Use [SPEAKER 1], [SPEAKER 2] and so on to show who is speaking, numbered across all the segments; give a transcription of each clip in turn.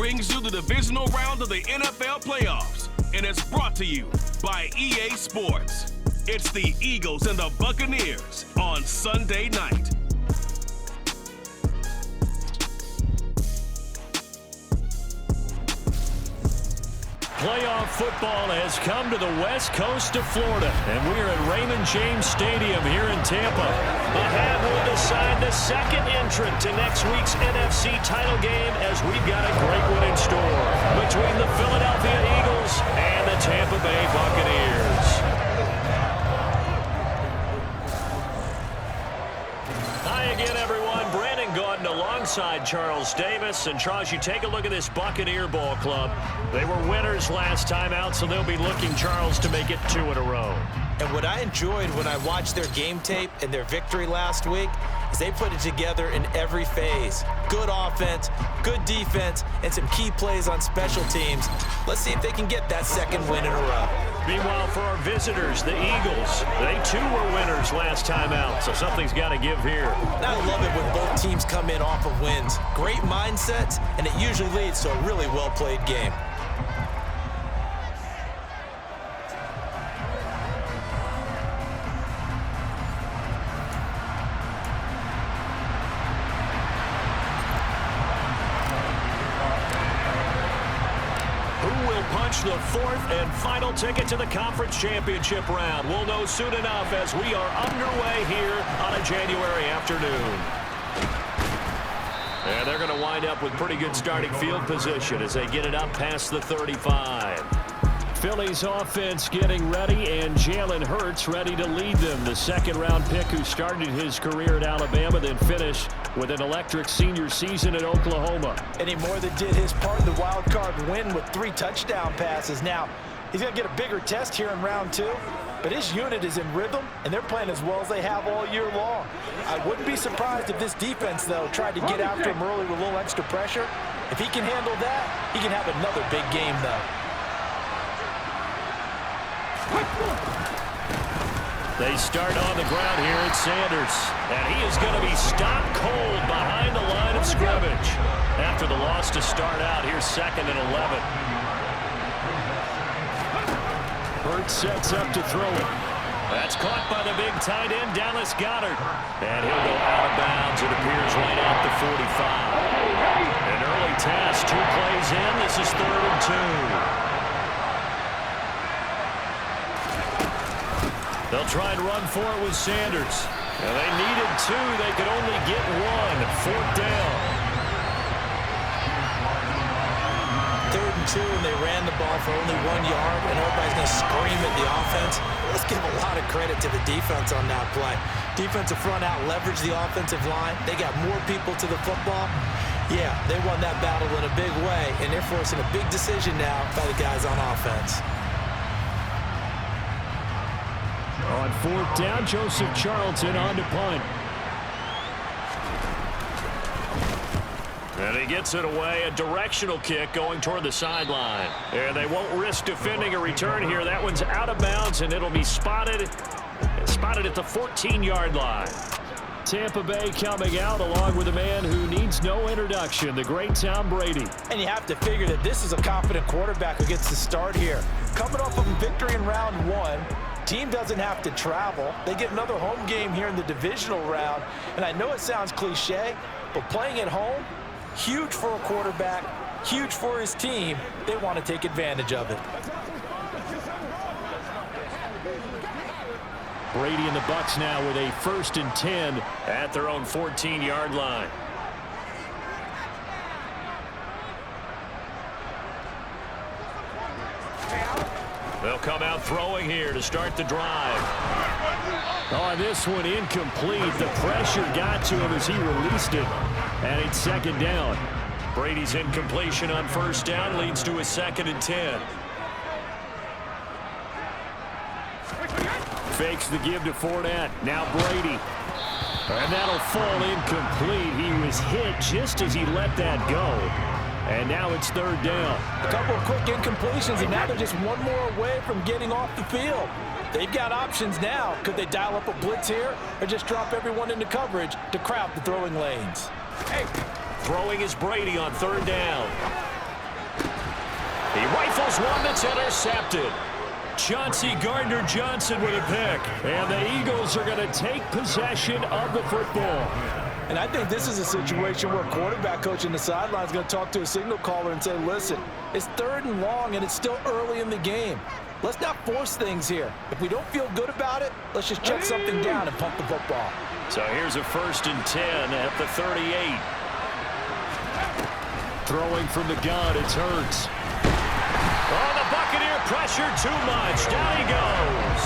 [SPEAKER 1] brings you the divisional round of the NFL playoffs, and it's brought to you by EA Sports. It's the Eagles and the Buccaneers on Sunday night.
[SPEAKER 2] Playoff football has come to the west coast of Florida, and we are at Raymond James Stadium here in Tampa. A hat will decide the second entrant to next week's NFC title game, as we've got a great one in store between the Philadelphia Eagles and the Tampa Bay Buccaneers. Hi again, everyone. Brandon Gaudin alongside Charles Davis. And Charles, you take a look at this Buccaneer ball club. They were winners last time out, so they'll be looking, Charles, to make it 2 in a row.
[SPEAKER 3] And what I enjoyed when I watched their game tape and their victory last week is they put it together in every phase. Good offense, good defense, and some key plays on special teams. Let's see if they can get that second win in a row.
[SPEAKER 2] Meanwhile, for our visitors, the Eagles, they too were winners last time out, so something's got to give here.
[SPEAKER 3] I love it when both teams come in off of wins. Great mindsets, and it usually leads to a really well-played game.
[SPEAKER 2] The fourth and final ticket to the conference championship round. We'll know soon enough as we are underway here on a January afternoon. And they're going to wind up with pretty good starting field position as they get it up past the 35. Philly's offense getting ready, and Jalen Hurts ready to lead them. The second-round pick who started his career at Alabama, then finished with an electric senior season at Oklahoma.
[SPEAKER 4] And he more than did his part in the wild card win with 3 touchdown passes. Now, he's going to get a bigger test here in round 2, but his unit is in rhythm, and they're playing as well as they have all year long. I wouldn't be surprised if this defense, though, tried to get after him early with a little extra pressure. If he can handle that, he can have another big game, though.
[SPEAKER 2] They start on the ground here at Sanders, and he is going to be stopped cold behind the line of scrimmage. After the loss to start out, here's 2nd and 11. Hurts sets up to throw it. That's caught by the big tight end, Dallas Goedert. And he'll go out of bounds, it appears, right at the 45. An early task, 2 plays in. This is 3rd and 2. They'll try and run for it with Sanders. And they needed 2. They could only get 1. 4th down.
[SPEAKER 3] 3rd and 2, and they ran the ball for only 1 yard, and everybody's going to scream at the offense. Let's give a lot of credit to the defense on that play. Defensive front out leveraged the offensive line. They got more people to the football. Yeah, they won that battle in a big way, and they're forcing a big decision now by the guys on offense.
[SPEAKER 2] On 4th down, Joseph Charlton on to punt. And he gets it away, a directional kick going toward the sideline. And they won't risk defending a return here. That one's out of bounds, and it'll be spotted at the 14-yard line. Tampa Bay coming out along with a man who needs no introduction, the great Tom Brady.
[SPEAKER 4] And you have to figure that this is a confident quarterback who gets to start here. Coming off of a victory in round 1, team doesn't have to travel. They get another home game here in the divisional round. And I know it sounds cliche, but playing at home, huge for a quarterback, huge for his team. They want to take advantage of it.
[SPEAKER 2] Brady and the Bucs now with a 1st and 10 at their own 14-yard line. They'll come out throwing here to start the drive. Oh, this one incomplete. The pressure got to him as he released it. And it's 2nd down. Brady's incompletion on 1st down leads to a 2nd and 10. Fakes the give to Fournette. Now Brady. And that'll fall incomplete. He was hit just as he let that go. And now it's 3rd down.
[SPEAKER 4] A couple of quick incompletions, and now they're just one more away from getting off the field. They've got options now. Could they dial up a blitz here or just drop everyone into coverage to crowd the throwing lanes?
[SPEAKER 2] Throwing is Brady on 3rd down. He rifles one that's intercepted. Chauncey Gardner-Johnson with a pick. And the Eagles are going to take possession of the football.
[SPEAKER 4] And I think this is a situation where a quarterback coach in the sideline is going to talk to a signal caller and say, listen, it's 3rd and long and it's still early in the game. Let's not force things here. If we don't feel good about it, let's just check something down and pump the football.
[SPEAKER 2] So here's a 1st and 10 at the 38. Throwing from the gun, it's Hurts. Oh, the Buccaneer pressure too much. Down he goes.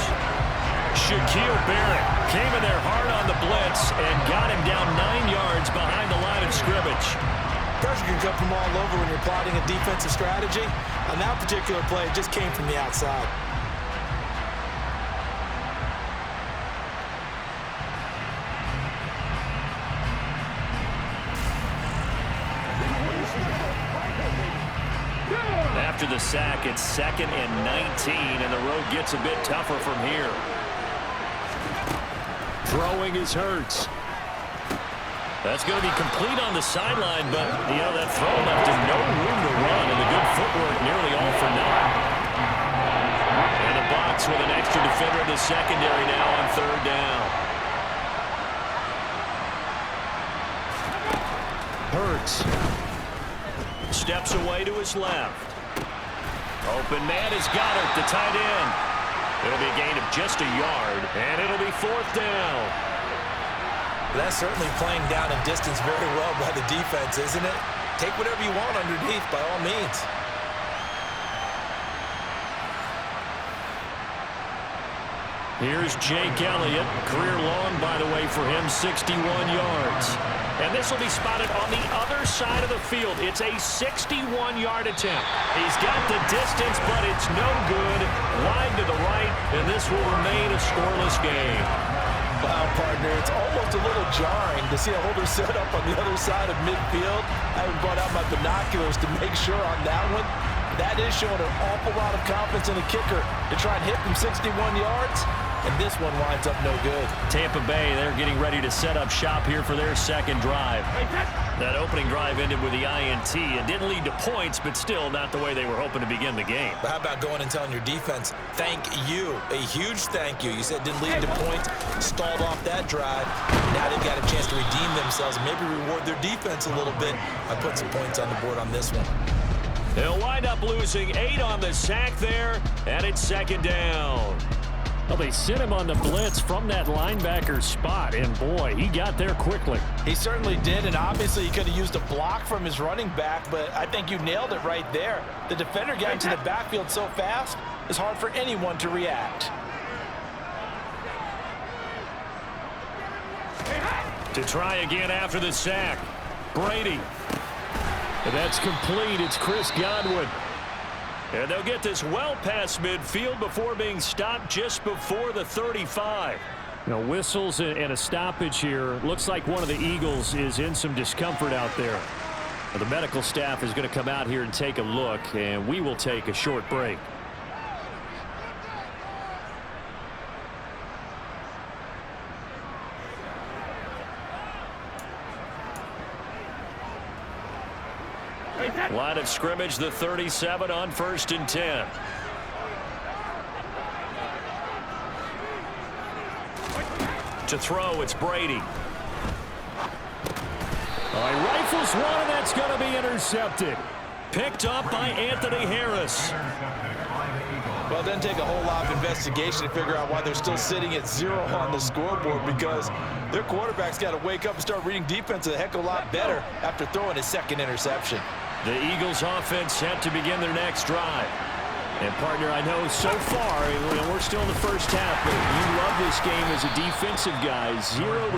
[SPEAKER 2] Shaquille Barrett came in there hard on the blitz and got him down 9 yards behind the line of scrimmage.
[SPEAKER 3] Pressure can come from all over when you're plotting a defensive strategy. On that particular play, it just came from the outside.
[SPEAKER 2] After the sack, it's 2nd and 19, and the road gets a bit tougher from here. Throwing is Hurts. That's going to be complete on the sideline, but, you know, that throw left him no room to run, and the good footwork nearly all for naught. And a box with an extra defender in the secondary now on 3rd down. Hurts steps away to his left. Open man is Goddard, the tight end. It'll be a gain of just a yard, and it'll be 4th down.
[SPEAKER 3] That's certainly playing down in distance very well by the defense, isn't it? Take whatever you want underneath, by all means.
[SPEAKER 2] Here's Jake Elliott. Career long, by the way, for him, 61 yards. And this will be spotted on the other side of the field. It's a 61-yard attempt. He's got the distance, but it's no good. Wide to the right, and this will remain a scoreless game.
[SPEAKER 4] Wow, partner, it's almost a little jarring to see a holder set up on the other side of midfield. I haven't brought out my binoculars to make sure on that one. That is showing an awful lot of confidence in the kicker to try and hit from 61 yards, and this one winds up no good.
[SPEAKER 2] Tampa Bay, they're getting ready to set up shop here for their 2nd drive. That opening drive ended with the INT. It didn't lead to points, but still not the way they were hoping to begin the game.
[SPEAKER 3] But how about going and telling your defense, thank you, a huge thank you. You said it didn't lead to points, stalled off that drive. Now they've got a chance to redeem themselves, maybe reward their defense a little bit. I put some points on the board on this one.
[SPEAKER 2] They'll wind up losing 8 on the sack there, and it's 2nd down. Well, they sent him on the blitz from that linebacker spot, and boy, he got there quickly.
[SPEAKER 4] He certainly did, and obviously he could have used a block from his running back, but I think you nailed it right there. The defender got into the backfield so fast, it's hard for anyone to react.
[SPEAKER 2] To try again after the sack, Brady. That's complete. It's Chris Godwin. And they'll get this well past midfield before being stopped just before the 35. You know, whistles and a stoppage here. Looks like one of the Eagles is in some discomfort out there. The medical staff is going to come out here and take a look, and we will take a short break. Line of scrimmage, the 37 on 1st and 10. To throw, it's Brady. He rifles one, and that's going to be intercepted. Picked up by Anthony Harris.
[SPEAKER 4] Well, it doesn't take a whole lot of investigation to figure out why they're still sitting at 0 on the scoreboard, because their quarterback's got to wake up and start reading defense a heck of a lot better after throwing his 2nd interception.
[SPEAKER 2] The Eagles offense set to begin their next drive. And, partner, I know so far, we're still in the first half, but you love this game as a defensive guy. 0-0.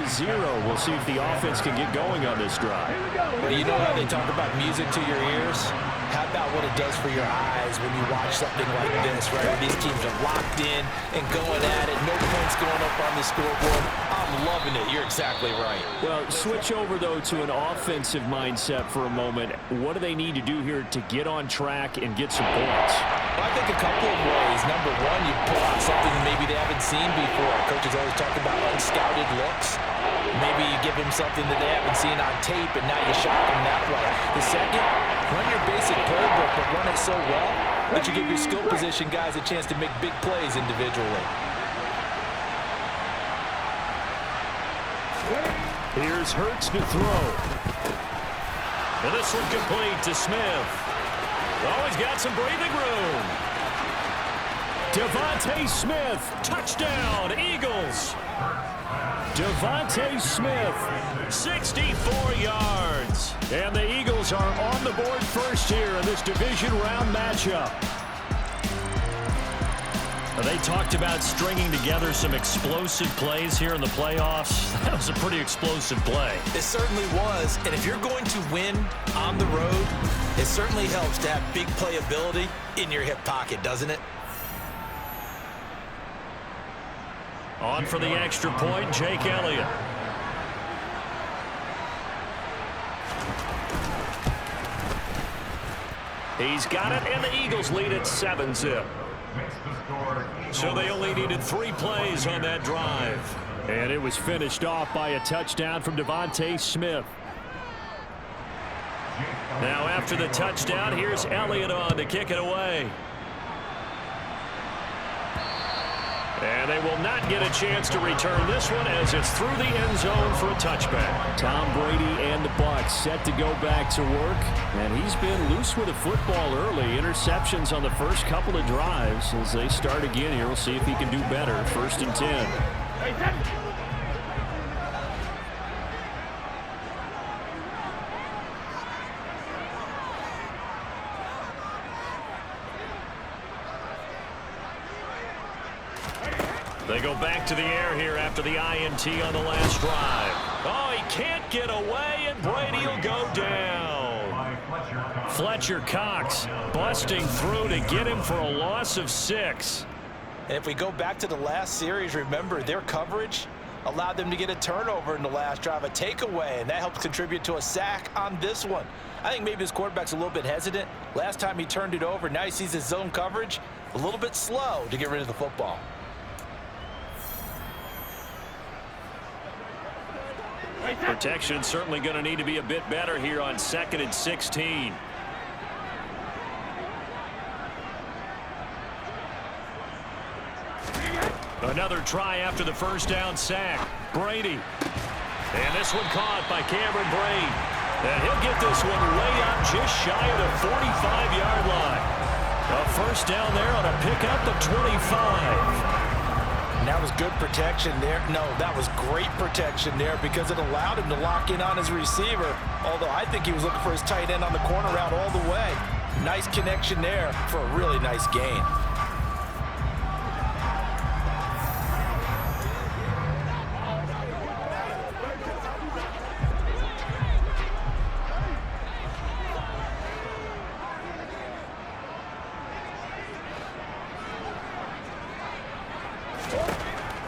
[SPEAKER 2] We'll see if the offense can get going on this drive.
[SPEAKER 4] Well, you know how they talk about music to your ears? How about what it does for your eyes when you watch something like this, right? These teams are locked in and going at it. No points going up on the scoreboard. I'm loving
[SPEAKER 3] definite. You're exactly right.
[SPEAKER 2] Well, switch over, though, to an offensive mindset for a moment. What do they need to do here to get on track and get some points?
[SPEAKER 4] I think a couple of ways. Number one, you pull out something maybe they haven't seen before. Coaches always talk about unscouted looks. Maybe you give them something that they haven't seen on tape, and now you shock them that way. The second, run your basic playbook, but run it so well that you give your skill position guys a chance to make big plays individually.
[SPEAKER 2] Here's Hurts to throw. And this one complete to Smith. Oh, he's got some breathing room. Devontae Smith, touchdown, Eagles. Devontae Smith, 64 yards. And the Eagles are on the board first here in this division round matchup. They talked about stringing together some explosive plays here in the playoffs. That was a pretty explosive play.
[SPEAKER 3] It certainly was. And if you're going to win on the road, it certainly helps to have big playability in your hip pocket, doesn't it?
[SPEAKER 2] On for the extra point, Jake Elliott. He's got it, and the Eagles lead at 7-zip. So they only needed 3 plays on that drive. And it was finished off by a touchdown from Devontae Smith. Now after the touchdown, here's Elliott on to kick it away. And they will not get a chance to return this one as it's through the end zone for a touchback. Tom Brady and the Bucs set to go back to work. And he's been loose with the football early. Interceptions on the first couple of drives. As they start again here, we'll see if he can do better. 1st and 10. They go back to the air here after the INT on the last drive. Oh, he can't get away, and Brady will go down. Fletcher Cox busting through to get him for a loss of 6.
[SPEAKER 4] And if we go back to the last series, remember, their coverage allowed them to get a turnover in the last drive, a takeaway, and that helped contribute to a sack on this one. I think maybe his quarterback's a little bit hesitant. Last time he turned it over, now he sees his zone coverage a little bit slow to get rid of the football.
[SPEAKER 2] Protection certainly going to need to be a bit better here on 2nd and 16. Another try after the first down sack. Brady. And this one caught by Cameron Brate. And he'll get this one way up just shy of the 45-yard line. A first down there on a pickup of 25.
[SPEAKER 4] And that was good protection there. No, that was great protection there because it allowed him to lock in on his receiver. Although I think he was looking for his tight end on the corner route all the way. Nice connection there for a really nice gain.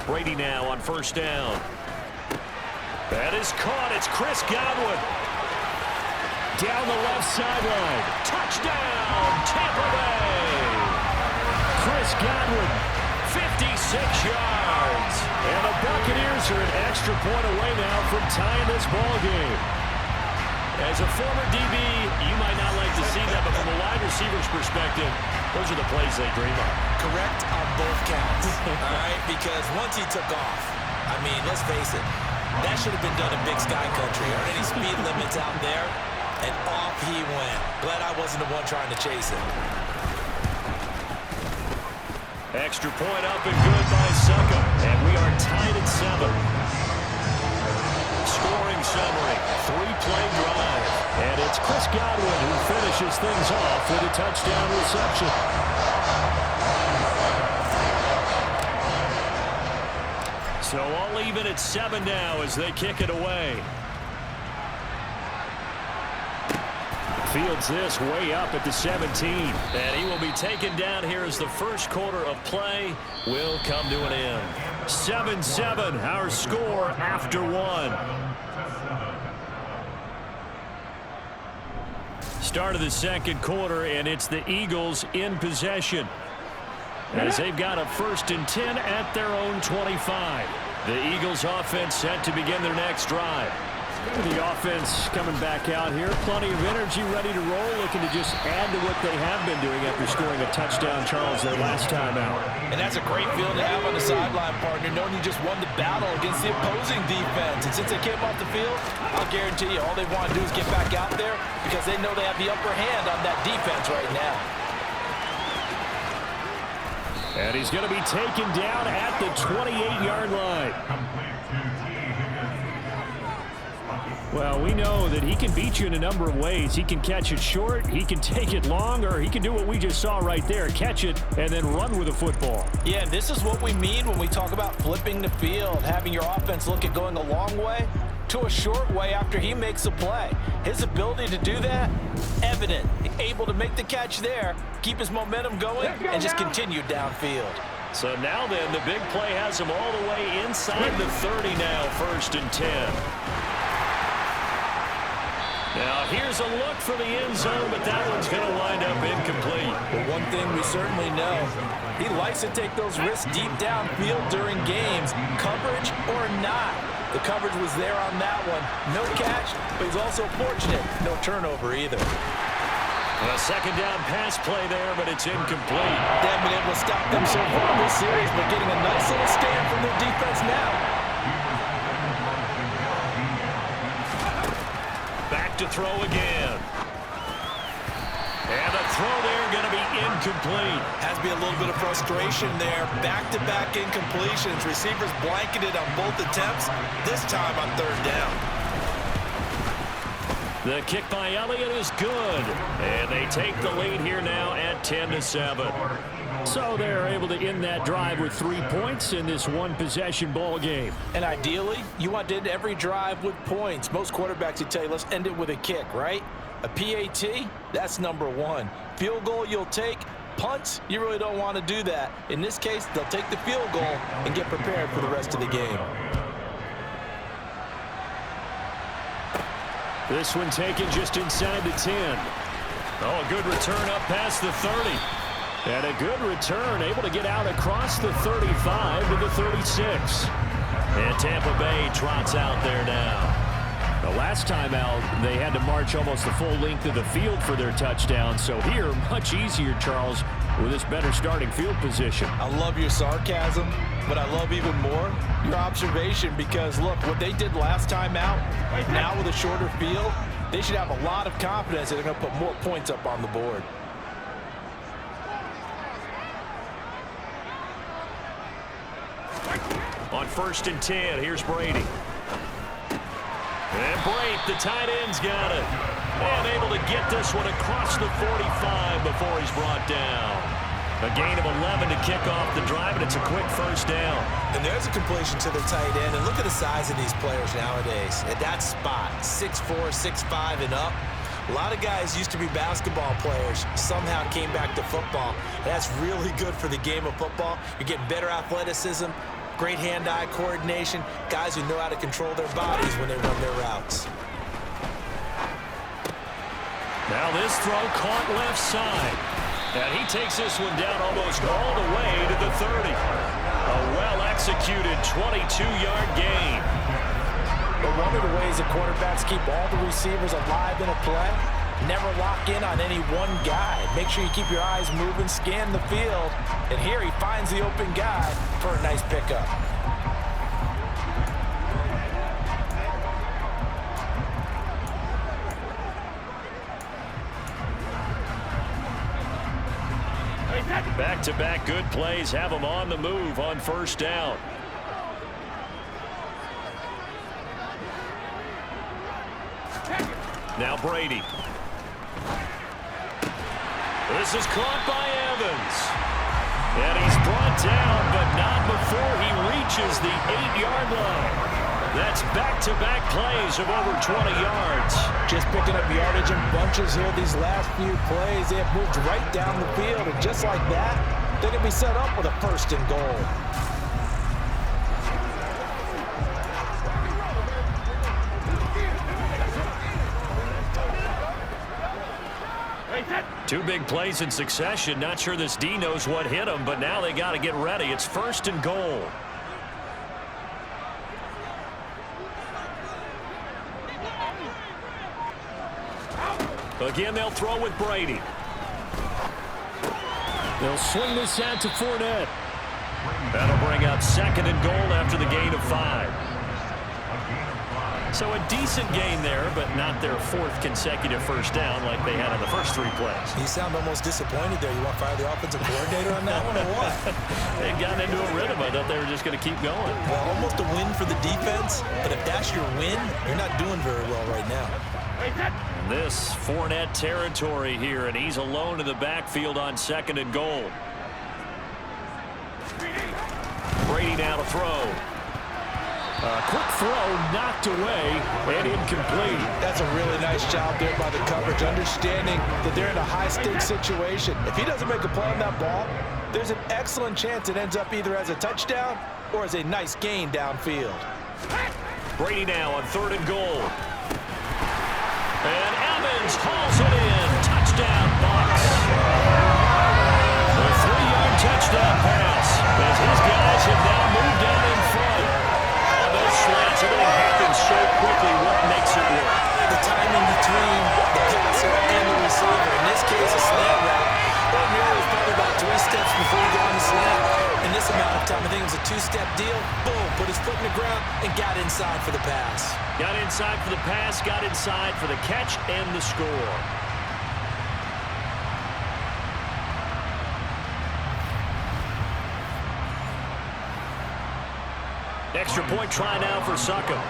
[SPEAKER 2] Brady now on first down. That is caught. It's Chris Godwin. Down the left sideline. Touchdown, Tampa Bay. Chris Godwin, 56 yards. And the Buccaneers are an extra point away now from tying this ball game. As a former DB, you might not like to see that, but from a wide receiver's perspective, those are the plays they dream of.
[SPEAKER 3] Correct on both counts, all right? Because once he took off, I mean, let's face it, that should have been done in Big Sky Country. Aren't any speed limits out there? And off he went. Glad I wasn't the one trying to chase him.
[SPEAKER 2] Extra point up and good by Succa. And we are tied at 7. Scoring summary, 3-play drive. And it's Chris Godwin who finishes things off with a touchdown reception. So all even at 7 now as they kick it away. Fields this way up at the 17. And he will be taken down here as the first quarter of play will come to an end. 7-7, our score after one. Start of the second quarter, and it's the Eagles in possession, as they've got a 1st and 10 at their own 25. The Eagles offense set to begin their next drive. The offense coming back out here. Plenty of energy, ready to roll, looking to just add to what they have been doing after scoring a touchdown, Charles, their last time out.
[SPEAKER 4] And that's a great feeling to have on the sideline, partner, knowing you just won the battle against the opposing defense. And since they came off the field, I'll guarantee you all they want to do is get back out there because they know they have the upper hand on that defense right now.
[SPEAKER 2] And he's going to be taken down at the 28-yard line. Well, we know that he can beat you in a number of ways. He can catch it short, he can take it long, or he can do what we just saw right there, catch it and then run with the football.
[SPEAKER 4] Yeah, and this is what we mean when we talk about flipping the field, having your offense look at going a long way to a short way after he makes a play. His ability to do that, evident. Able to make the catch there, keep his momentum going, and just continue downfield.
[SPEAKER 2] So now then, the big play has him all the way inside the 30 now, 1st and 10. Now, here's a look for the end zone, but that one's going to wind up incomplete.
[SPEAKER 4] But one thing we certainly know, he likes to take those risks deep downfield during games, coverage or not. The coverage was there on that one. No catch, but he's also fortunate. No turnover either.
[SPEAKER 2] A second down pass play there, but it's incomplete.
[SPEAKER 4] They haven't been able to stop them so far this series, but getting a nice little stand from their defense now.
[SPEAKER 2] Back to throw again. And the throw there going to be incomplete.
[SPEAKER 4] Has to be a little bit of frustration there. Back-to-back incompletions. Receivers blanketed on both attempts, this time on 3rd down.
[SPEAKER 2] The kick by Elliott is good. And they take the lead here now at 10-7. So they're able to end that drive with 3 points in this one-possession ball game.
[SPEAKER 4] And ideally, you want to end every drive with points. Most quarterbacks would tell you, let's end it with a kick, right? A PAT, that's number 1. Field goal you'll take. Punts, you really don't want to do that. In this case, they'll take the field goal and get prepared for the rest of the game.
[SPEAKER 2] This one taken just inside the 10. Oh, a good return up past the 30. And a good return, able to get out across the 35 to the 36. And Tampa Bay trots out there now. The last time out, they had to march almost the full length of the field for their touchdown. So here, much easier, Charles, with this better starting field position.
[SPEAKER 4] I love your sarcasm, but I love even more your observation because, look, what they did last time out, now with a shorter field, they should have a lot of confidence that they're going to put more points up on the board.
[SPEAKER 2] On 1st and 10, here's Brady. And Brate, the tight end's got it. And able to get this one across the 45 before he's brought down. A gain of 11 to kick off the drive, and it's a quick 1st down.
[SPEAKER 3] And there's a completion to the tight end. And look at the size of these players nowadays. At that spot, 6'4", 6'5", and up. A lot of guys used to be basketball players, somehow came back to football. And that's really good for the game of football. You're getting better athleticism, great hand-eye coordination, guys who know how to control their bodies when they run their routes.
[SPEAKER 2] Now this throw caught left side. And he takes this one down almost all the way to the 30. A well-executed 22-yard gain.
[SPEAKER 4] But one of the ways that quarterbacks keep all the receivers alive in a play, never lock in on any one guy. Make sure you keep your eyes moving, scan the field. And here he finds the open guy for a nice pickup.
[SPEAKER 2] Back-to-back good plays have him on the move on 1st down. Now Brady. This is caught by Evans. And he's brought down, but not before he reaches the 8-yard line. That's back-to-back plays of over 20 yards.
[SPEAKER 4] Just picking up yardage in bunches here these last few plays. They have moved right down the field, and just like that, they can be set up with a 1st and goal.
[SPEAKER 2] Two big plays in succession. Not sure this D knows what hit him, but now they got to get ready. It's 1st and goal. Again, they'll throw with Brady. They'll swing this out to Fournette. That'll bring up 2nd and goal after the gain of 5. So a decent gain there, but not their 4th consecutive first down like they had on the first 3 plays.
[SPEAKER 3] You sound almost disappointed there. You want to fire the offensive coordinator on that one or what?
[SPEAKER 2] They'd gotten into a rhythm. I thought they were just going to keep going.
[SPEAKER 3] Well, almost a win for the defense, but if that's your win, you're not doing very well right now.
[SPEAKER 2] And this Fournette territory here, and he's alone in the backfield on 2nd and goal. Brady now to throw. A quick throw knocked away and incomplete.
[SPEAKER 4] That's a really nice job there by the coverage, understanding that they're in a high-stakes situation. If he doesn't make a play on that ball, there's an excellent chance it ends up either as a touchdown or as a nice gain downfield.
[SPEAKER 2] Brady now on 3rd and goal. And Evans hauls it in. Touchdown, Bucs. A 3-yard touchdown pass as his guys have now moved down in front. On those slants, everything happens so quickly. What makes it work?
[SPEAKER 3] The timing between the passer and the receiver. In this case, a slant route. Ordinarily, it's probably about 3 steps before you go on the slant. In this amount of time, I think it was a 2-step deal. Boom, put his foot in the ground and got inside for the pass.
[SPEAKER 2] Got inside for the pass, got inside for the catch and the score. Extra point try now for Suckup.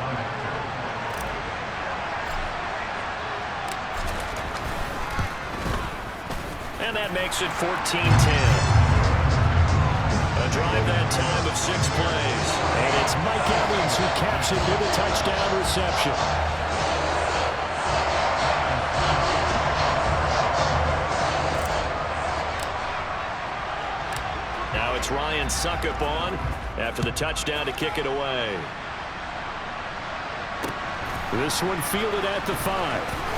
[SPEAKER 2] And that makes it 14-10. A drive that time of 6 plays.
[SPEAKER 5] And it's Mike Evans who caps it with a touchdown reception.
[SPEAKER 2] Now it's Ryan Suckup on after the touchdown to kick it away.
[SPEAKER 5] This one fielded at the 5.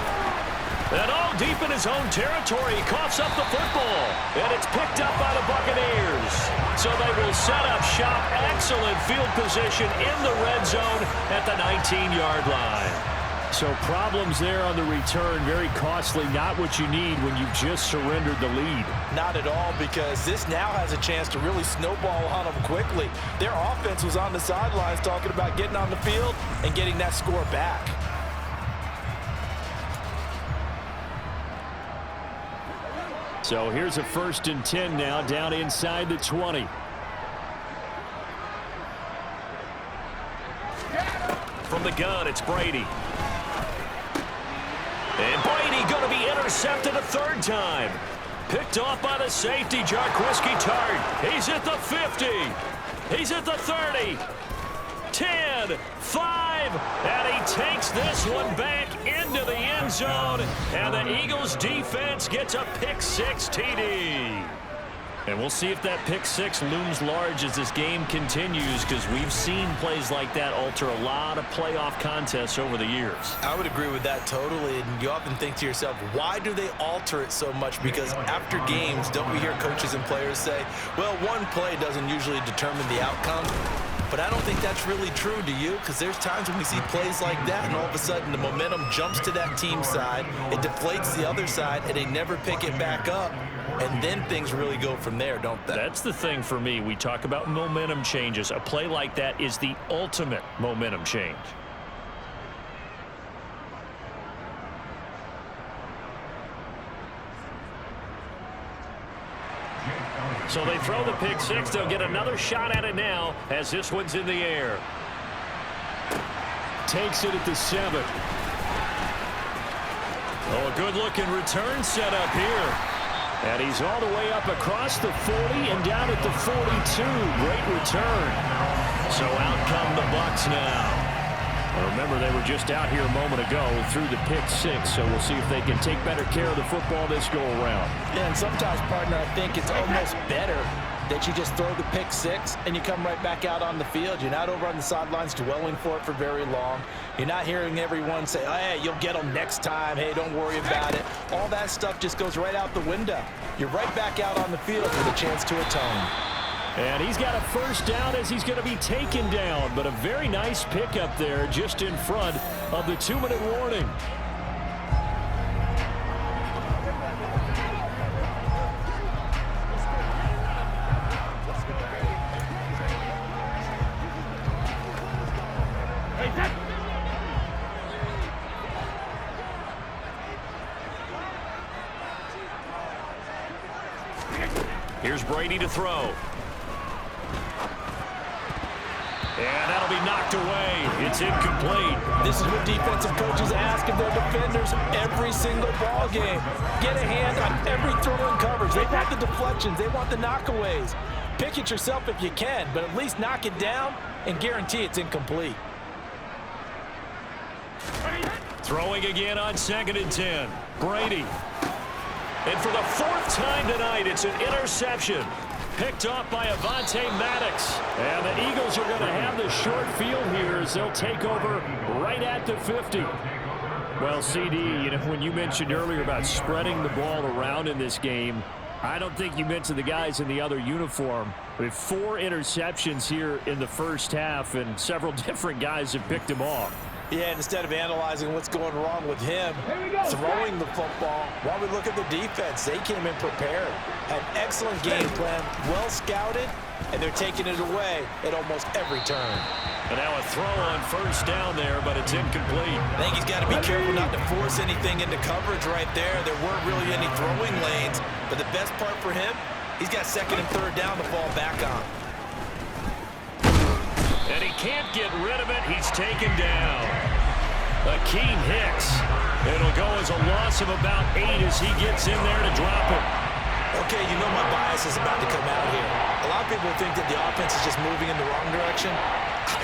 [SPEAKER 2] And all deep in his own territory, he coughs up the football. And it's picked up by the Buccaneers. So they will set up shop. Excellent field position in the red zone at the 19-yard line.
[SPEAKER 5] So problems there on the return, very costly, not what you need when you've just surrendered the lead.
[SPEAKER 4] Not at all, because this now has a chance to really snowball on them quickly. Their offense was on the sidelines talking about getting on the field and getting that score back.
[SPEAKER 5] So here's a 1st and 10 now, down inside the 20.
[SPEAKER 2] From the gun, it's Brady. And Brady going to be intercepted a 3rd time. Picked off by the safety, Jarquiski Tart. He's at the 50. He's at the 30. 10, 5, and he takes this one back into the end zone. And the Eagles defense gets a pick-6 TD. And we'll see if that pick-6 looms large as this game continues, because we've seen plays like that alter a lot of playoff contests over the years.
[SPEAKER 3] I would agree with that totally, and you often think to yourself, why do they alter it so much? Because after games, don't we hear coaches and players say, well, one play doesn't usually determine the outcome? But I don't think that's really true, do you? Because there's times when we see plays like that, and all of a sudden the momentum jumps to that team side, it deflates the other side, and they never pick it back up. And then things really go from there, don't they?
[SPEAKER 2] That's the thing for me. We talk about momentum changes. A play like that is the ultimate momentum change. So they throw the pick-6. They'll get another shot at it now as this one's in the air.
[SPEAKER 5] Takes it at the 7.
[SPEAKER 2] Oh, a good-looking return set up here.
[SPEAKER 5] And he's all the way up across the 40 and down at the 42. Great return.
[SPEAKER 2] So out come the Bucs now.
[SPEAKER 5] Remember, they were just out here a moment ago through the pick-6, so we'll see if they can take better care of the football this go-around.
[SPEAKER 4] Yeah, and sometimes, partner, I think it's almost better that you just throw the pick-6 and you come right back out on the field. You're not over on the sidelines dwelling for it for very long. You're not hearing everyone say, oh, hey, you'll get them next time. Hey, don't worry about it. All that stuff just goes right out the window. You're right back out on the field with a chance to atone.
[SPEAKER 2] And he's got a first down as he's going to be taken down. But a very nice pickup there just in front of the 2-minute warning. Here's Brady to throw. And that'll be knocked away. It's incomplete.
[SPEAKER 4] This is what defensive coaches ask of their defenders every single ball game. Get a hand on every throw in coverage. They want the deflections. They want the knockaways. Pick it yourself if you can, but at least knock it down and guarantee it's incomplete.
[SPEAKER 2] Throwing again on 2nd and 10. Brady. And for the 4th time tonight, it's an interception. Picked off by Avonte Maddox. And the Eagles are going to have the short field here as they'll take over right at the 50. Well, CD, you know, when you mentioned earlier about spreading the ball around in this game, I don't think you mentioned the guys in the other uniform. With 4 interceptions here in the first half, and several different guys have picked him off.
[SPEAKER 4] Yeah, instead of analyzing what's going wrong with him throwing the football, while we look at the defense, they came in prepared. Had an excellent game plan, well scouted, and they're taking it away at almost every turn.
[SPEAKER 2] And now a throw on 1st down there, but it's incomplete.
[SPEAKER 3] I think he's got to be careful not to force anything into coverage right there. There weren't really any throwing lanes, but the best part for him, he's got 2nd and 3rd down to fall back on.
[SPEAKER 2] And he can't get rid of it. He's taken down. Akeem Hicks. It'll go as a loss of about 8 as he gets in there to drop it.
[SPEAKER 3] Okay, you know my bias is about to come out here. A lot of people think that the offense is just moving in the wrong direction.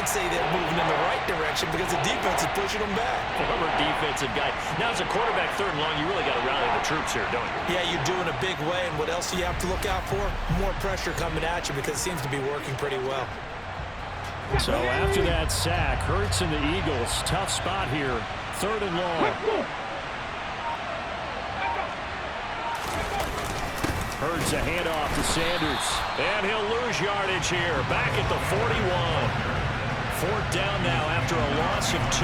[SPEAKER 3] I'd say they're moving in the right direction because the defense is pushing them back.
[SPEAKER 2] Former defensive guy. Now, as a quarterback 3rd and long, you really got to rally the troops here, don't you?
[SPEAKER 3] Yeah, you're doing a big way, and what else do you have to look out for? More pressure coming at you because it seems to be working pretty well.
[SPEAKER 2] So after that sack, Hurts and the Eagles, tough spot here, 3rd and long. Hurts a handoff to Sanders, and he'll lose yardage here, back at the 41. 4th down now after a loss of 2.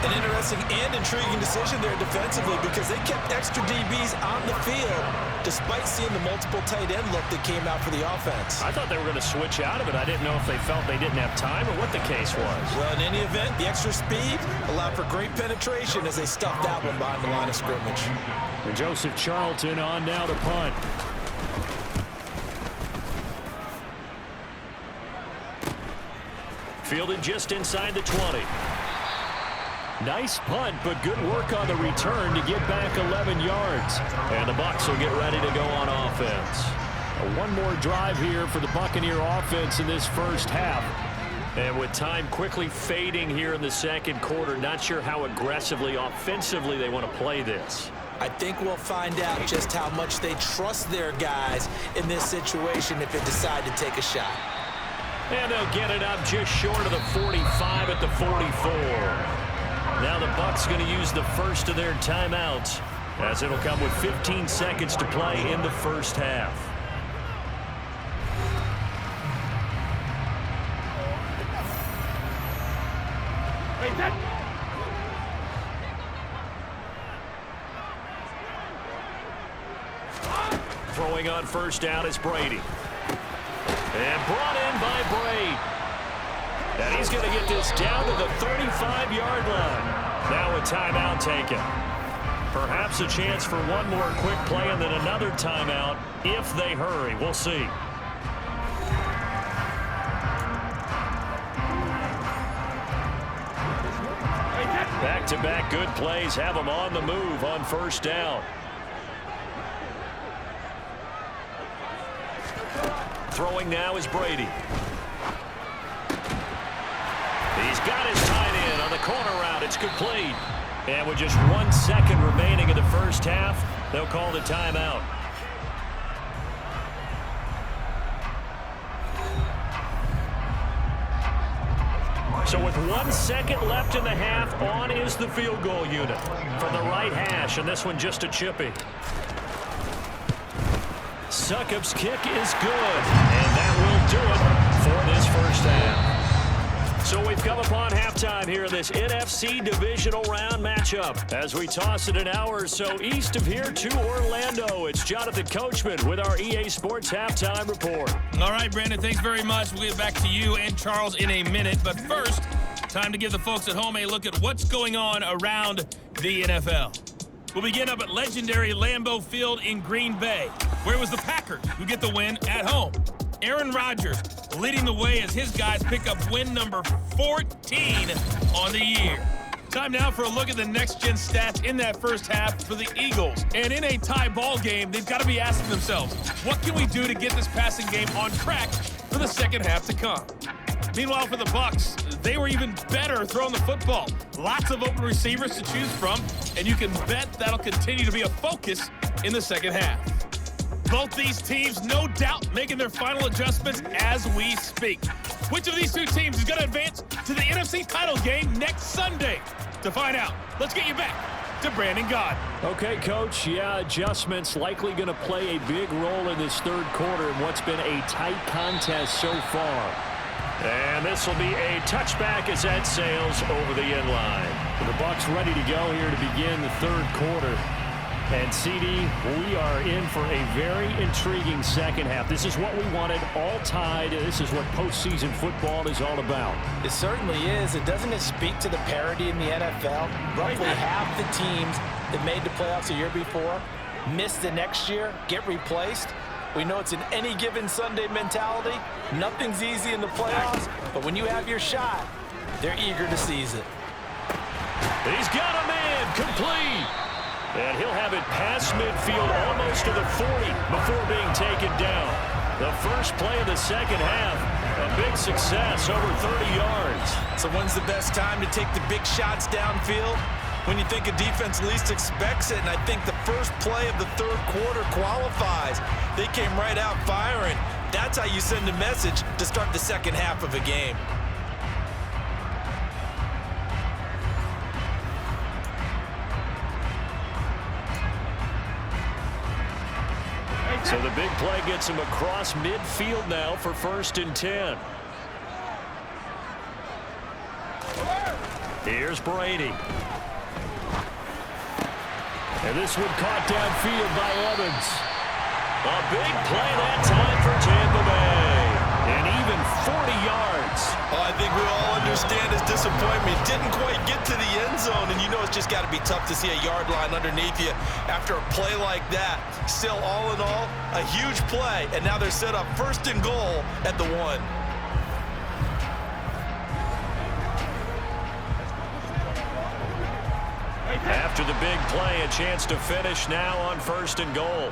[SPEAKER 3] An interesting and intriguing decision there defensively because they kept extra DBs on the field despite seeing the multiple tight end look that came out for the offense.
[SPEAKER 2] I thought they were going to switch out of it. I didn't know if they felt they didn't have time or what the case was.
[SPEAKER 3] Well, in any event, the extra speed allowed for great penetration as they stuffed that one behind the line of scrimmage.
[SPEAKER 2] And Joseph Charlton on now to punt. Fielded just inside the 20. Nice punt, but good work on the return to get back 11 yards. And the Bucs will get ready to go on offense. One more drive here for the Buccaneer offense in this first half. And with time quickly fading here in the 2nd quarter, not sure how aggressively, offensively they want to play this.
[SPEAKER 3] I think we'll find out just how much they trust their guys in this situation if they decide to take a shot.
[SPEAKER 2] And they'll get it up just short of the 45 at the 44. Now the Bucs going to use the first of their timeouts as it'll come with 15 seconds to play in the first half. Throwing on 1st down is Brady. And brought in by Brady. And he's going to get this down to the 35-yard line. Now a timeout taken. Perhaps a chance for one more quick play and then another timeout if they hurry. We'll see. Back-to-back good plays have them on the move on 1st down. Throwing now is Brady. He's got his tight end on the corner route. It's complete. And with just 1 second remaining in the first half, they'll call the timeout. So with 1 second left in the half, on is the field goal unit from the right hash, and this one just a chippy. Succop's kick is good, and that will do it for this first half. So we've come upon halftime here in this NFC Divisional Round matchup. As we toss it an hour or so east of here to Orlando, it's Jonathan Coachman with our EA Sports Halftime Report.
[SPEAKER 6] All right, Brandon, thanks very much. We'll get back to you and Charles in a minute. But first, time to give the folks at home a look at what's going on around the NFL. We'll begin up at legendary Lambeau Field in Green Bay, where it was the Packers who get the win at home. Aaron Rodgers leading the way as his guys pick up win number 14 on the year. Time now for a look at the next-gen stats in that first half for the Eagles. And in a tie ball game, they've got to be asking themselves, what can we do to get this passing game on track for the second half to come? Meanwhile, for the Bucs, they were even better throwing the football. Lots of open receivers to choose from, and you can bet that'll continue to be a focus in the second half. Both these teams, no doubt, making their final adjustments as we speak. Which of these two teams is going to advance to the NFC title game next Sunday? To find out, let's get you back to Brandon Gaudin.
[SPEAKER 2] Okay, Coach, adjustments likely going to play a big role in this third quarter in what's been a tight contest so far. And this will be a touchback as that sails over the end line. The Bucs ready to go here to begin the third quarter. And, CD, we are in for a very intriguing second half. This is what we wanted, all tied. This is what postseason football is all about.
[SPEAKER 4] It certainly is. And doesn't it speak to the parity in the NFL? Roughly half the teams that made the playoffs a year before miss the next year, get replaced. We know it's an any given Sunday mentality. Nothing's easy in the playoffs, but when you have your shot, they're eager to seize it.
[SPEAKER 2] He's got a man, complete. And he'll have it past midfield almost to the 40 before being taken down. The first play of the second half, a big success, over 30 yards.
[SPEAKER 3] So when's the best time to take the big shots downfield? When you think a defense least expects it, and I think the first play of the third quarter qualifies. They came right out firing. That's how you send a message to start the second half of a game.
[SPEAKER 2] So the big play gets him across midfield now for 1st and 10. Here's Brady. And this one caught downfield by Evans. A big play that time for Tampa Bay. And even 40 yards.
[SPEAKER 3] Oh, I think we all understand his disappointment. Didn't quite get to the end zone, and you know it's just got to be tough to see a yard line underneath you after a play like that. Still, all in all, a huge play, and now they're set up 1st and goal at the 1.
[SPEAKER 2] After the big play, a chance to finish now on 1st and goal.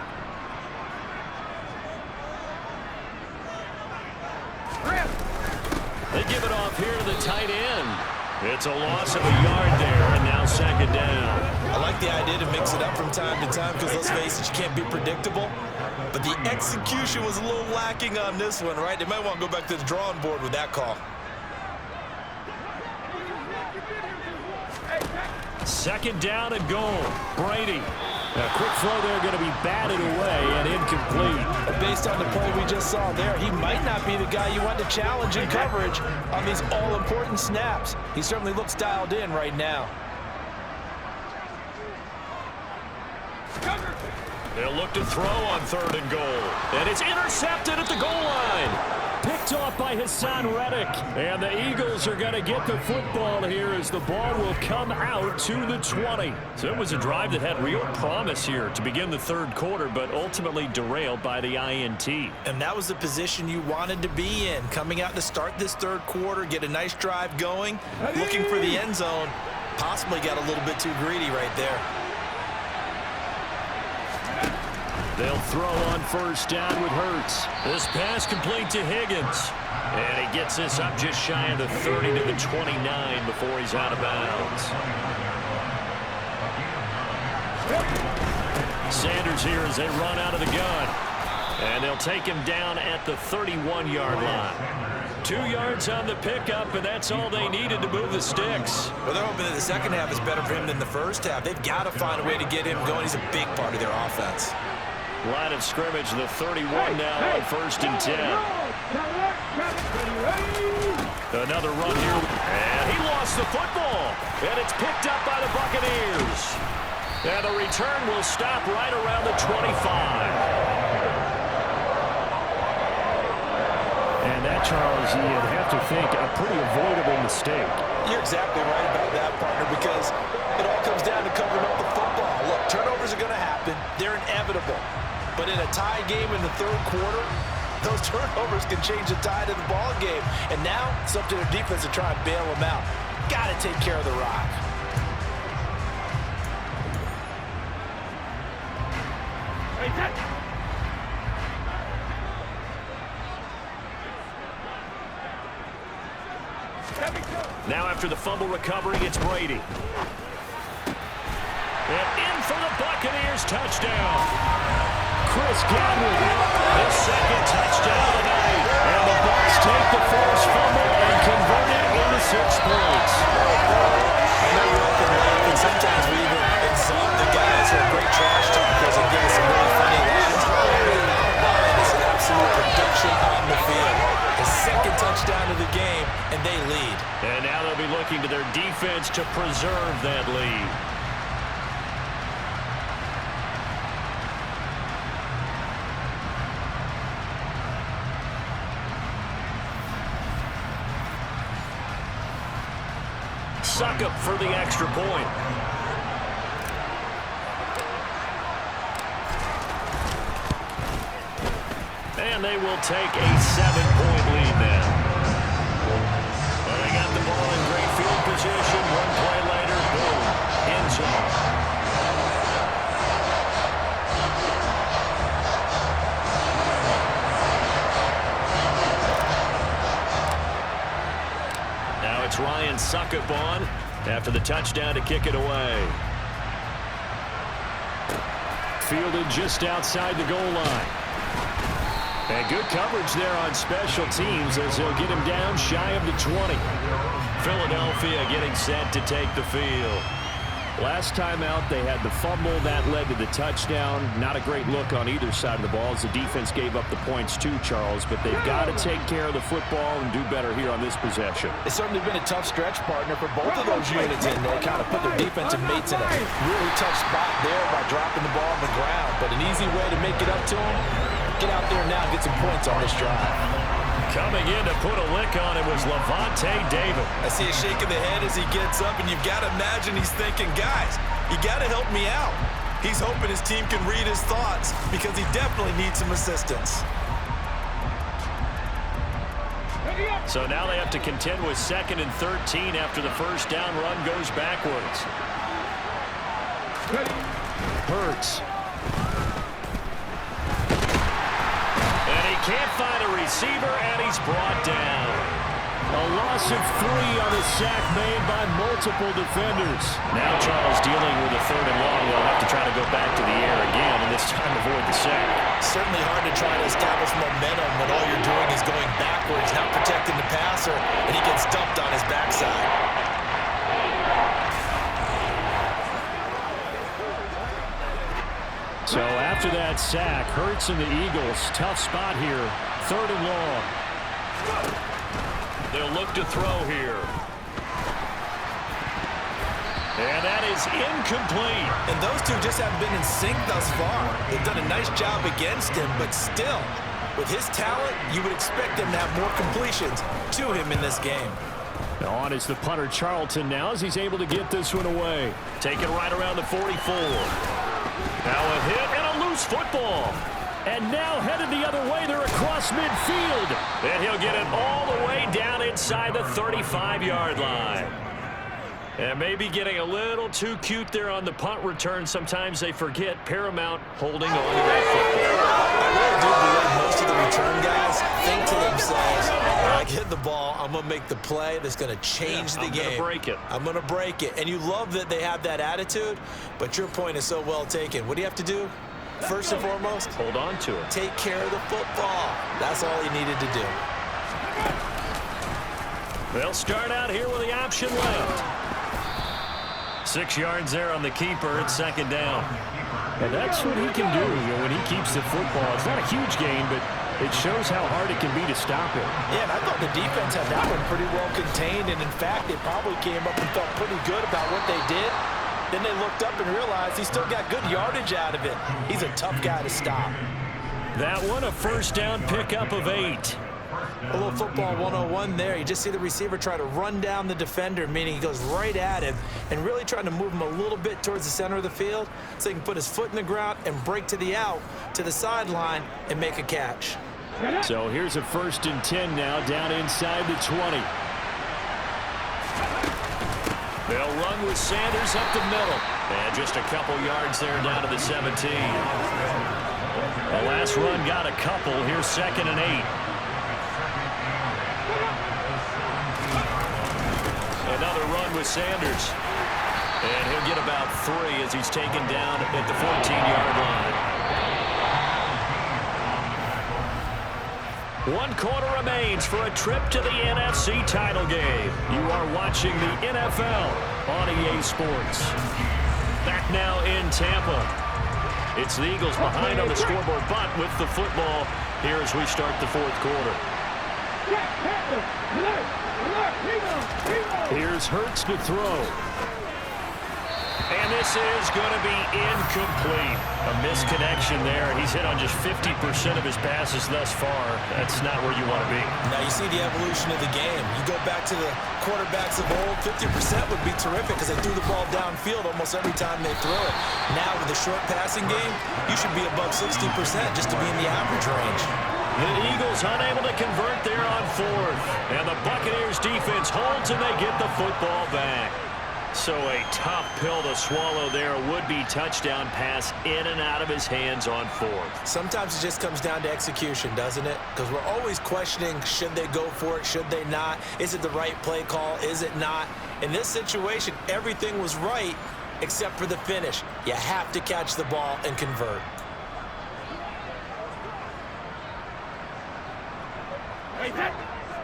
[SPEAKER 2] They give it off here to the tight end. It's a loss of a yard there, and now 2nd down.
[SPEAKER 3] I like the idea to mix it up from time to time because, let's face it, you can't be predictable. But the execution was a little lacking on this one, right? They might want to go back to the drawing board with that call.
[SPEAKER 2] 2nd down and goal. Brady. A quick throw there going to be batted away and incomplete.
[SPEAKER 4] Based on the play we just saw there, he might not be the guy you want to challenge in coverage on these all-important snaps. He certainly looks dialed in right now.
[SPEAKER 2] They'll look to throw on 3rd and goal. And it's intercepted at the goal line. Picked off by Hassan Reddick. And the Eagles are going to get the football here as the ball will come out to the 20. So it was a drive that had real promise here to begin the third quarter, but ultimately derailed by the INT.
[SPEAKER 3] And that was the position you wanted to be in. Coming out to start this third quarter, get a nice drive going, looking for the end zone. Possibly got a little bit too greedy right there.
[SPEAKER 2] They'll throw on 1st down with Hurts. This pass complete to Higgins. And he gets this up just shy of the 30 to the 29 before he's out of bounds. Sanders here as they run out of the gun. And they'll take him down at the 31-yard line. 2 yards on the pickup, and that's all they needed to move the sticks.
[SPEAKER 3] Well, they're hoping that the second half is better for him than the first half. They've got to find a way to get him going. He's a big part of their offense.
[SPEAKER 2] Line of scrimmage, the 31 now on 1st and 10. Another run here, and he lost the football, and it's picked up by the Buccaneers. And the return will stop right around the 25. And that, Charles, you'd have to think a pretty avoidable mistake.
[SPEAKER 4] You're exactly right about that, partner, because it all comes down to covering up the football. Look, turnovers are going to happen. They're inevitable. But in a tie game in the third quarter, those turnovers can change the tide of the ball game. And now it's up to their defense to try and bail them out. Got to take care of the rock.
[SPEAKER 2] Now after the fumble recovery, it's Brady. And in for the Buccaneers, touchdown. Chris Godwin, his second touchdown tonight. And the Bucs take the forced fumble and convert it into 6 points.
[SPEAKER 3] I know you're up and laughing. Sometimes we even exalt the guys who are great trash talkers and give us some really funny lines. Mine is an absolute production on the field. His second touchdown of the game, and they lead.
[SPEAKER 2] And now they'll be looking to their defense to preserve that lead. Succop for the extra point. And they will take a 7-point lead now. Well, they got the ball in great field position. 1 play later, boom, end zone. Now it's Ryan Succop on after the touchdown to kick it away. Fielded just outside the goal line. And good coverage there on special teams as he'll get him down shy of the 20. Philadelphia getting set to take the field. Last time out, they had the fumble. That led to the touchdown. Not a great look on either side of the ball as the defense gave up the points too, Charles. But they've got to take care of the football and do better here on this possession.
[SPEAKER 4] It's certainly been a tough stretch, partner, for both of those units in there. Kind of put their defensive mates in a really tough spot there by dropping the ball on the ground. But an easy way to make it up to them, get out there now and get some points on this drive.
[SPEAKER 2] Coming in to put a lick on it was Levante David.
[SPEAKER 3] I see a shake of the head as he gets up, and you've got to imagine he's thinking, guys, you got to help me out. He's hoping his team can read his thoughts because he definitely needs some assistance.
[SPEAKER 2] So now they have to contend with 2nd and 13 after the first down run goes backwards. Hurts. Can't find a receiver, and he's brought down. A loss of 3 on a sack made by multiple defenders. Now Charles dealing with a 3rd and long. They'll have to try to go back to the air again, and this time avoid the sack.
[SPEAKER 3] Certainly hard to try to establish momentum when all you're doing is going backwards, not protecting the passer, and he gets dumped on his backside.
[SPEAKER 2] So after that sack, Hurts and the Eagles, tough spot here. 3rd and long. They'll look to throw here. And that is incomplete.
[SPEAKER 3] And those two just haven't been in sync thus far. They've done a nice job against him, but still, with his talent, you would expect him to have more completions to him in this game.
[SPEAKER 2] On is the punter Charlton now as he's able to get this one away. Taken right around the 44. Now a hit and a loose football. And now headed the other way. They're across midfield. And he'll get it all the way down inside the 35-yard line. And maybe getting a little too cute there on the punt return. Sometimes they forget paramount holding on to that football.
[SPEAKER 3] I really do believe most of the return guys think to themselves, when I get the ball, I'm going to make the play that's going to change the game.
[SPEAKER 2] I'm going to break it.
[SPEAKER 3] I'm going to break it. And you love that they have that attitude, but your point is so well taken. What do you have to do? First and foremost,
[SPEAKER 2] hold on to it.
[SPEAKER 3] Take care of the football. That's all he needed to do.
[SPEAKER 2] They'll start out here with the option left. 6 yards there on the keeper. It's second down.
[SPEAKER 5] And that's what he can do, when he keeps the football. It's not a huge gain, but it shows how hard it can be to stop it.
[SPEAKER 4] Yeah, and I thought the defense had that one pretty well contained, and in fact, they probably came up and felt pretty good about what they did. Then they looked up and realized he still got good yardage out of it. He's a tough guy to stop.
[SPEAKER 2] That one, a first down pickup of 8.
[SPEAKER 3] A little football 101 there. You just see the receiver try to run down the defender, meaning he goes right at him and really trying to move him a little bit towards the center of the field so he can put his foot in the ground and break to the out, to the sideline, and make a catch.
[SPEAKER 2] So here's a 1st and 10 now, down inside the 20. They'll run with Sanders up the middle. And just a couple yards there down to the 17. The last run got a couple. Here's 2nd and 8. Another run with Sanders. And he'll get about 3 as he's taken down at the 14-yard line. 1 quarter remains for a trip to the NFC title game. You are watching the NFL on EA Sports. Back now in Tampa. It's the Eagles behind on the scoreboard, but with the football here as we start the 4th quarter. Here's Hurts to throw. And this is going to be incomplete. A misconnection there. He's hit on just 50% of his passes thus far. That's not where you want to be.
[SPEAKER 3] Now you see the evolution of the game. You go back to the quarterbacks of old, 50% would be terrific because they threw the ball downfield almost every time they throw it. Now with the short passing game, you should be above 60% just to be in the average range.
[SPEAKER 2] The Eagles unable to convert there on 4th. And the Buccaneers defense holds and they get the football back. So a tough pill to swallow there. A would-be touchdown pass in and out of his hands on 4th.
[SPEAKER 3] Sometimes it just comes down to execution, doesn't it? Because we're always questioning, should they go for it, should they not? Is it the right play call, is it not? In this situation, everything was right except for the finish. You have to catch the ball and convert.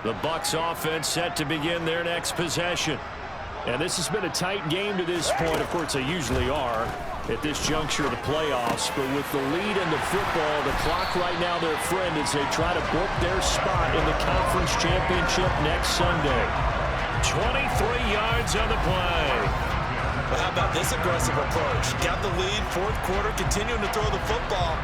[SPEAKER 2] The Bucs offense set to begin their next possession. And this has been a tight game to this point. Of course, they usually are at this juncture of the playoffs. But with the lead in the football, the clock right now their friend as they try to book their spot in the conference championship next Sunday. 23 yards on the play.
[SPEAKER 3] Well, how about this aggressive approach? Got the lead, 4th quarter, continuing to throw the football.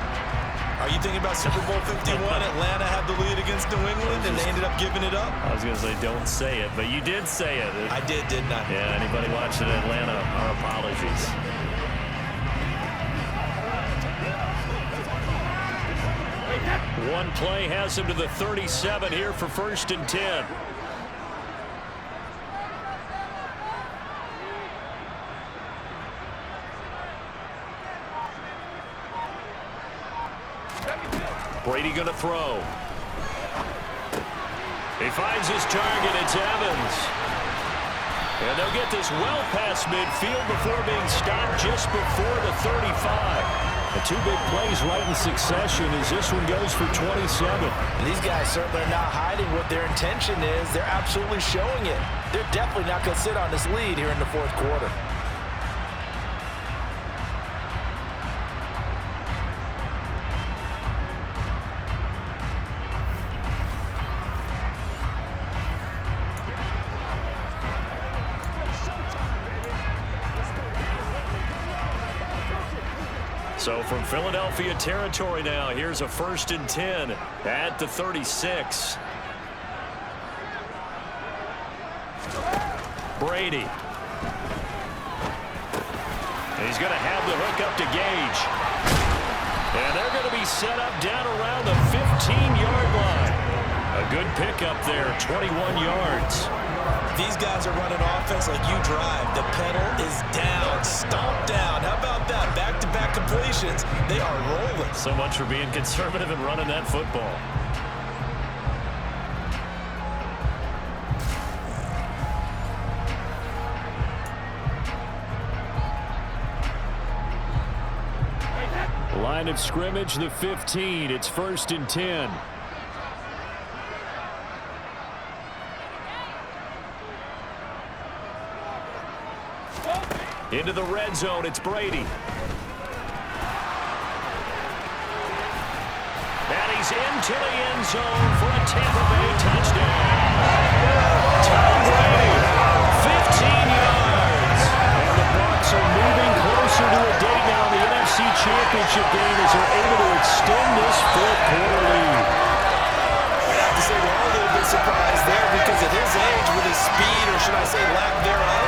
[SPEAKER 3] Are you thinking about Super Bowl 51? Atlanta had the lead against New England, and they ended up giving it up?
[SPEAKER 2] I was going to say, don't say it, but you did say it.
[SPEAKER 3] I didn't I?
[SPEAKER 2] Yeah, anybody watching Atlanta, our apologies. One play has him to the 37 here for 1st and 10. Brady going to throw. He finds his target. It's Evans. And they'll get this well past midfield before being stopped just before the 35. The 2 big plays right in succession as this one goes for 27.
[SPEAKER 4] And these guys certainly are not hiding what their intention is. They're absolutely showing it. They're definitely not going to sit on this lead here in the 4th quarter.
[SPEAKER 2] So from Philadelphia territory now, here's a 1st and 10 at the 36. Brady. He's going to have the hook up to Gage. And they're going to be set up down around the 15-yard line. A good pickup there, 21 yards.
[SPEAKER 3] These guys are running offense like you drive. The pedal is down, stomped down. How about that? Back-to-back completions. They are rolling.
[SPEAKER 2] So much for being conservative and running that football. Line of scrimmage, the 15. It's 1st and 10. Into the red zone, it's Brady. And he's into the end zone for a Tampa Bay touchdown. Tom Brady, 15 yards. And the Bucs are moving closer to a date now in the NFC Championship game as they're able to extend this fourth-quarter lead.
[SPEAKER 3] I have to say we're all a little bit surprised there because at his age, with his speed, or should I say lack thereof,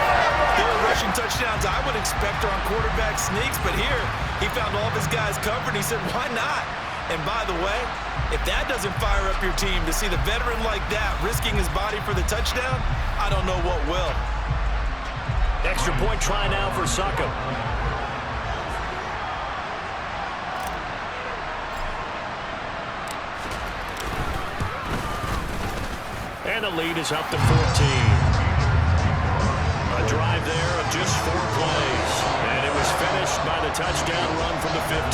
[SPEAKER 3] there are rushing touchdowns I would expect on quarterback sneaks, but here he found all of his guys covered. He said, why not? And by the way, if that doesn't fire up your team to see the veteran like that risking his body for the touchdown, I don't know what will.
[SPEAKER 2] Extra point try now for Succop. And the lead is up to 14. A drive there of just 4 plays. And it was finished by the touchdown run from the 15.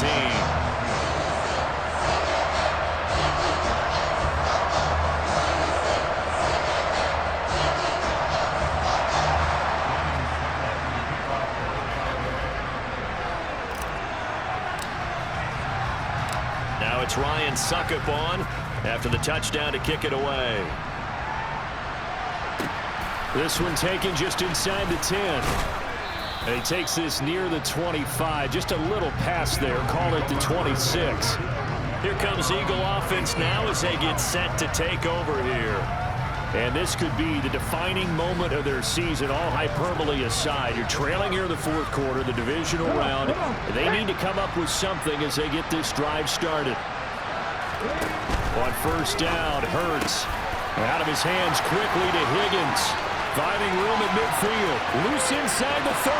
[SPEAKER 2] Now it's Ryan Succop on after the touchdown to kick it away. This one taken just inside the 10. And he takes this near the 25. Just a little pass there. Call it the 26. Here comes Eagle offense now as they get set to take over here. And this could be the defining moment of their season, all hyperbole aside. You're trailing here in the fourth quarter, the divisional round. They need to come up with something as they get this drive started. On first down, Hurts. Out of his hands quickly to Higgins. Finding room at midfield. Loose inside the 30.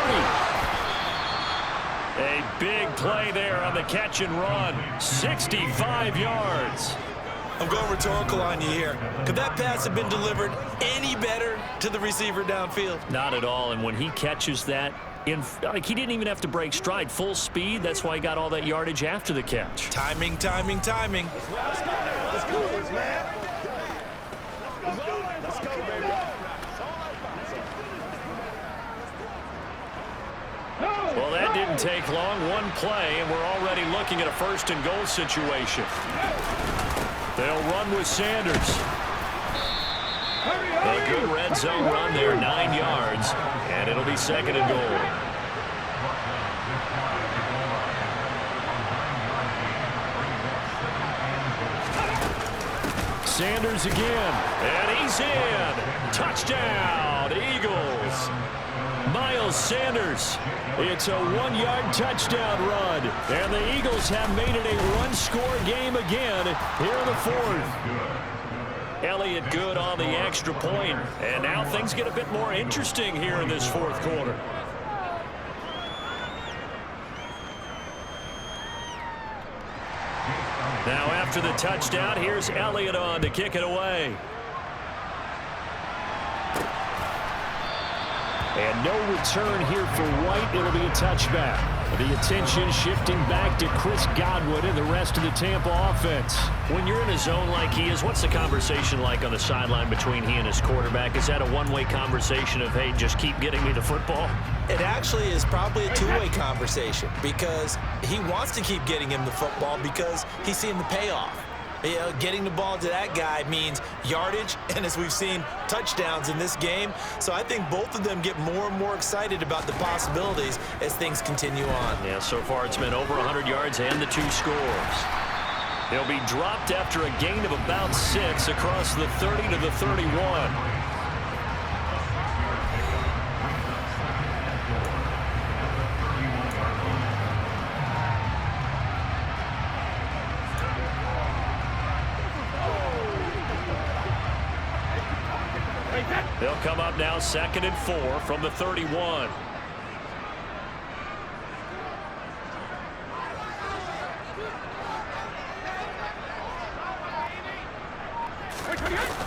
[SPEAKER 2] A big play there on the catch and run. 65 yards.
[SPEAKER 3] I'm going rhetorical on you here. Could that pass have been delivered any better to the receiver downfield?
[SPEAKER 2] Not at all. And when he catches that, he didn't even have to break stride. Full speed. That's why he got all that yardage after the catch.
[SPEAKER 3] Timing, timing, timing.
[SPEAKER 7] Let's go, man. Let's go, baby.
[SPEAKER 2] Well, that didn't take long. One play, and we're already looking at a first-and-goal situation. They'll run with Sanders. A good red zone run there, 9 yards, and it'll be second and goal. Sanders again, and he's in. Touchdown, Eagles. Miles Sanders. It's a 1-yard touchdown run. And the Eagles have made it a one-score game again here in the fourth. Elliott good on the extra point. And now things get a bit more interesting here in this fourth quarter. Now after the touchdown, here's Elliott on to kick it away. And no return here for White. It'll be a touchback. The attention shifting back to Chris Godwin and the rest of the Tampa offense. When you're in a zone like he is, what's the conversation like on the sideline between he and his quarterback? Is that a one-way conversation of, hey, just keep getting me the football?
[SPEAKER 3] It actually is probably a two-way conversation because he wants to keep getting him the football because he's seeing the payoff. You know, getting the ball to that guy means yardage, and as we've seen, touchdowns in this game. So I think both of them get more and more excited about the possibilities as things continue on.
[SPEAKER 2] Yeah, so far it's been over 100 yards and the 2 scores. They'll be dropped after a gain of about 6 across the 30 to the 31. They'll come up now 2nd and 4 from the 31.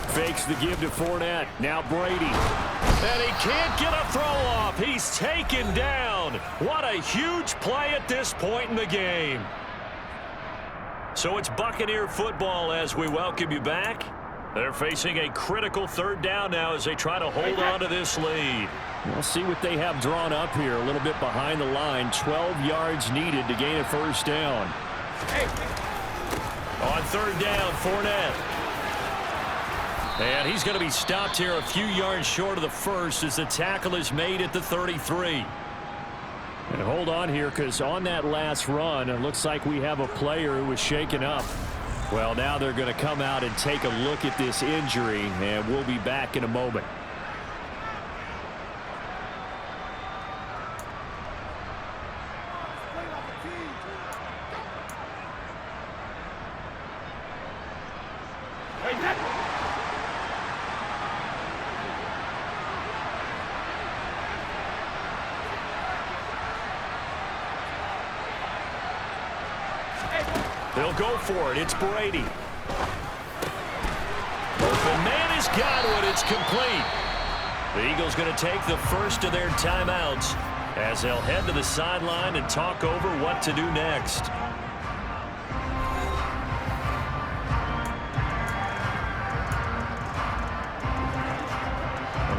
[SPEAKER 2] Fakes the give to Fournette. Now Brady. And he can't get a throw off. He's taken down. What a huge play at this point in the game. So it's Buccaneer football as we welcome you back. They're facing a critical third down now as they try to hold on to this lead.
[SPEAKER 5] We'll see what they have drawn up here. A little bit behind the line. 12 yards needed to gain a first down.
[SPEAKER 2] On third down, Fournette. And he's going to be stopped here a few yards short of the first as the tackle is made at the 33.
[SPEAKER 5] And hold on here, because on that last run, it looks like we have a player who was shaken up. Well, now they're going to come out and take a look at this injury, and we'll be back in a moment.
[SPEAKER 2] They'll go for it. It's Brady. The man has got it. It's complete. The Eagles going to take the first of their timeouts as they'll head to the sideline and talk over what to do next.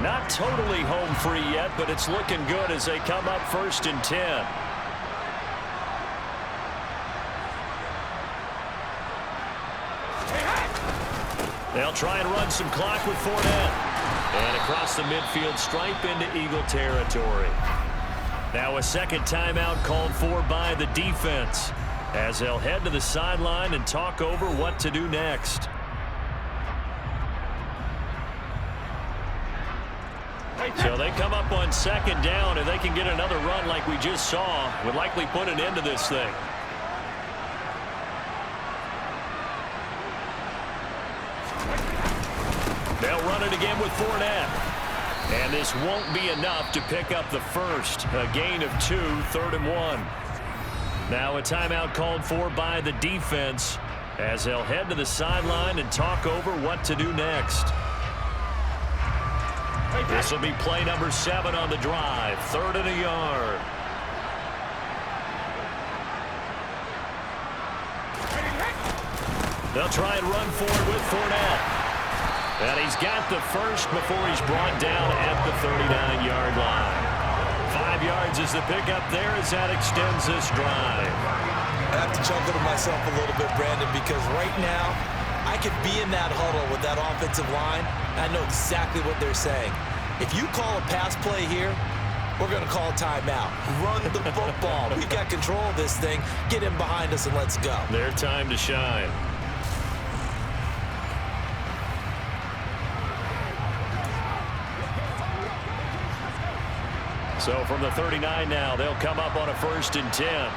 [SPEAKER 2] Not totally home free yet, but it's looking good as they come up 1st and 10. They'll try and run some clock with Fournette. And across the midfield stripe into Eagle territory. Now a second timeout called for by the defense as they'll head to the sideline and talk over what to do next. So they come up on 2nd down, and they can get another run like we just saw. Would likely put an end to this thing. They'll run it again with Fournette. And this won't be enough to pick up the first. A gain of 2, 3rd and 1. Now a timeout called for by the defense as they'll head to the sideline and talk over what to do next. This will be play number 7 on the drive. 3rd and a yard. They'll try and run forward with Fournette. And he's got the first before he's brought down at the 39-yard line. 5 yards is the pickup there as that extends this drive.
[SPEAKER 3] I have to chuckle to myself a little bit, Brandon, because right now I could be in that huddle with that offensive line, and I know exactly what they're saying. If you call a pass play here, we're going to call a timeout. Run the football. We've got control of this thing. Get in behind us and let's go.
[SPEAKER 2] Their time to shine. So from the 39 now, they'll come up on a 1st and 10.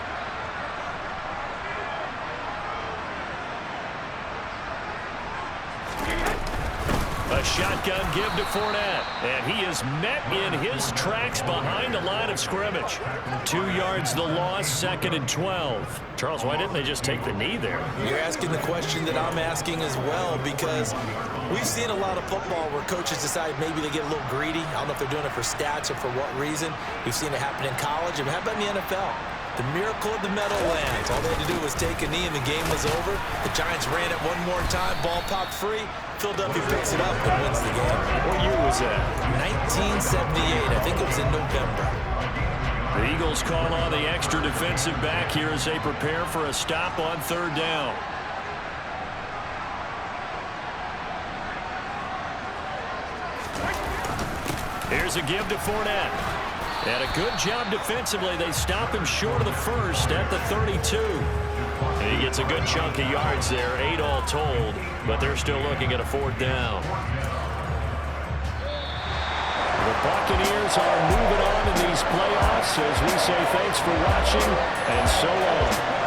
[SPEAKER 2] A shotgun give to Fournette, and he is met in his tracks behind the line of scrimmage. 2 yards the loss, 2nd and 12. Charles, why didn't they just take the knee there?
[SPEAKER 3] You're asking the question that I'm asking as well, because we've seen a lot of football where coaches decide maybe they get a little greedy. I don't know if they're doing it for stats or for what reason. We've seen it happen in college. And how about in the NFL? The miracle of the Meadowlands. All they had to do was take a knee and the game was over. The Giants ran it one more time. Ball popped free. Philadelphia picks it up and wins the game.
[SPEAKER 2] What year was that?
[SPEAKER 3] 1978. I think it was in November.
[SPEAKER 2] The Eagles call on the extra defensive back here as they prepare for a stop on 3rd down. Here's a give to Fournette. And a good job defensively. They stop him short of the first at the 32. And he gets a good chunk of yards there, 8 all told, but they're still looking at a 4th down. The Buccaneers are moving on in these playoffs as we say thanks for watching and so long.